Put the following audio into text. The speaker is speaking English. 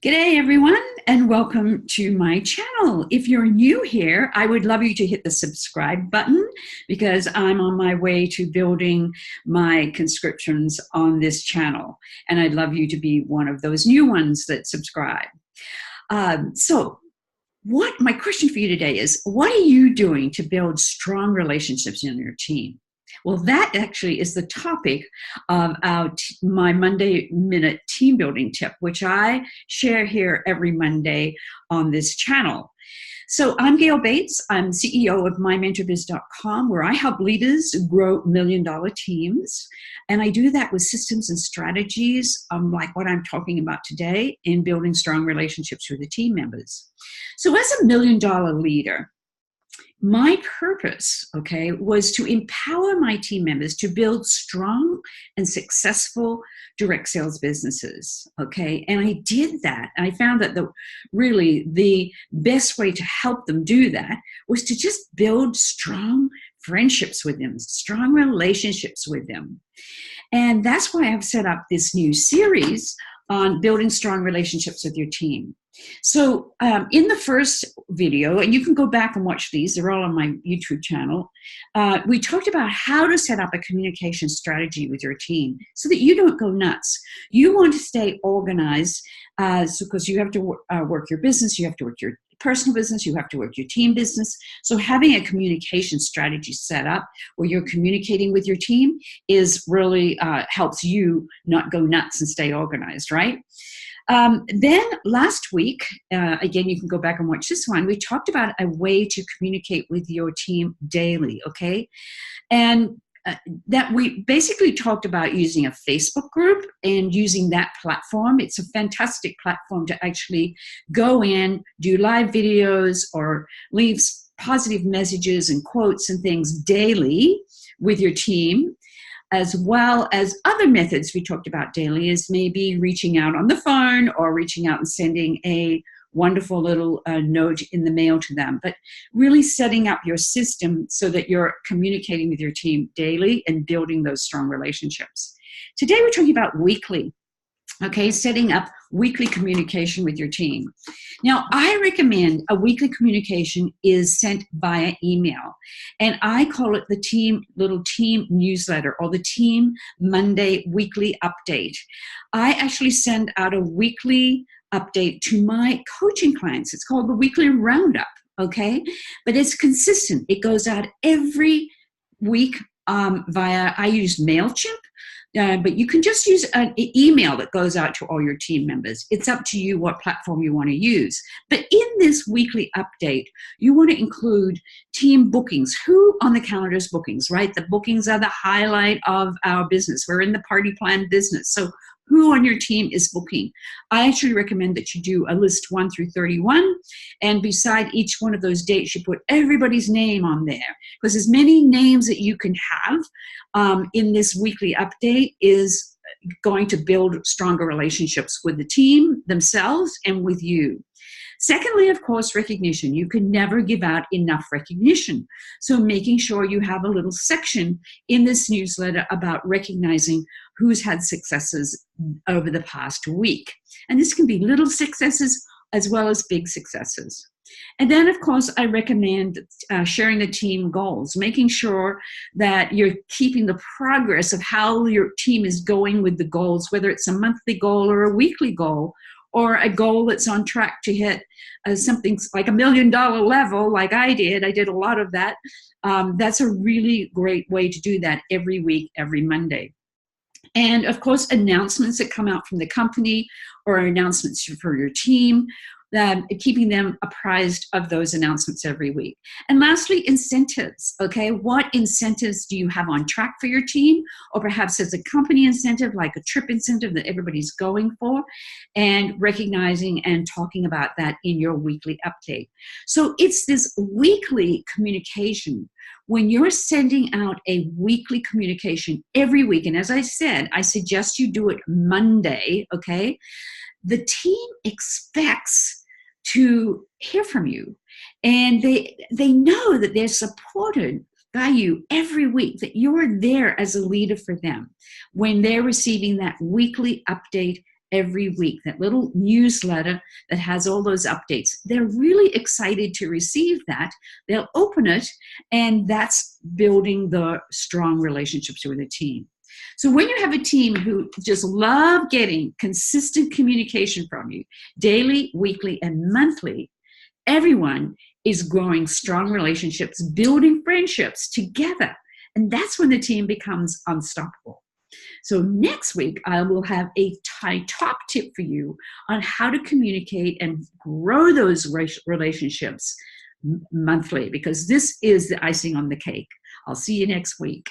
G'day everyone and welcome to my channel. If you're new here, I would love you to hit the subscribe button because I'm on my way to building my conscriptions on this channel. And I'd love you to be one of those new ones that subscribe. My question for you today is, what are you doing to build strong relationships in your team? Well, that actually is the topic of my Monday Minute Team Building Tip, which I share here every Monday on this channel. So I'm Gail Bates. I'm CEO of MyMentorBiz.com, where I help leaders grow million-dollar teams. And I do that with systems and strategies like what I'm talking about today in building strong relationships with the team members. So as a million-dollar leader, my purpose, was to empower my team members to build strong and successful direct sales businesses, And I did that. And I found that the best way to help them do that was to just build strong friendships with them, strong relationships with them. And that's why I've set up this new series on building strong relationships with your team. So in the first video, and you can go back and watch these, they're all on my YouTube channel, we talked about how to set up a communication strategy with your team so that you don't go nuts. You want to stay organized because you have to work your business, you have to work your personal business, you have to work your team business. So having a communication strategy set up where you're communicating with your team is really helps you not go nuts and stay organized, right? Then last week, again, you can go back and watch this one, we talked about a way to communicate with your team daily, And that we basically talked about using a Facebook group and using that platform. It's a fantastic platform to actually go in, do live videos, or leave positive messages and quotes and things daily with your team, as well as other methods we talked about daily is maybe reaching out on the phone or reaching out and sending a wonderful little note in the mail to them, but really setting up your system so that you're communicating with your team daily and building those strong relationships. Today we're talking about weekly, setting up weekly communication with your team. Now, I recommend a weekly communication is sent via email, and I call it the little team newsletter or the Team Monday Weekly Update. I actually send out a weekly update to my coaching clients. It's called the Weekly Roundup, But it's consistent. It goes out every week I use MailChimp. But you can just use an email that goes out to all your team members. It's up to you what platform you want to use. But in this weekly update, you want to include team bookings. Who on the calendar is bookings, right? The bookings are the highlight of our business. We're in the party plan business. So who on your team is booking? I actually recommend that you do a list 1 through 31, and beside each one of those dates, you put everybody's name on there, because as many names that you can have in this weekly update is going to build stronger relationships with the team themselves and with you. Secondly, of course, recognition. You can never give out enough recognition. So making sure you have a little section in this newsletter about recognizing who's had successes over the past week. And this can be little successes as well as big successes. And then, of course, I recommend sharing the team goals, making sure that you're keeping the progress of how your team is going with the goals, whether it's a monthly goal or a weekly goal, or a goal that's on track to hit something like $1 million level like I did. I did a lot of that. That's a really great way to do that every week, every Monday. And of course, announcements that come out from the company or announcements for your team, keeping them apprised of those announcements every week. And lastly, incentives, What incentives do you have on track for your team? Or perhaps as a company incentive, like a trip incentive that everybody's going for, and recognizing and talking about that in your weekly update. So it's this weekly communication. When you're sending out a weekly communication every week, and as I said, I suggest you do it Monday, the team expects to hear from you, and they know that they're supported by you every week, that you're there as a leader for them when they're receiving that weekly update every week, that little newsletter that has all those updates. They're really excited to receive that. They'll open it, and that's building the strong relationships with a team. So when you have a team who just love getting consistent communication from you, daily, weekly, and monthly, everyone is growing strong relationships, building friendships together. And that's when the team becomes unstoppable. So next week, I will have a top tip for you on how to communicate and grow those relationships monthly, because this is the icing on the cake. I'll see you next week.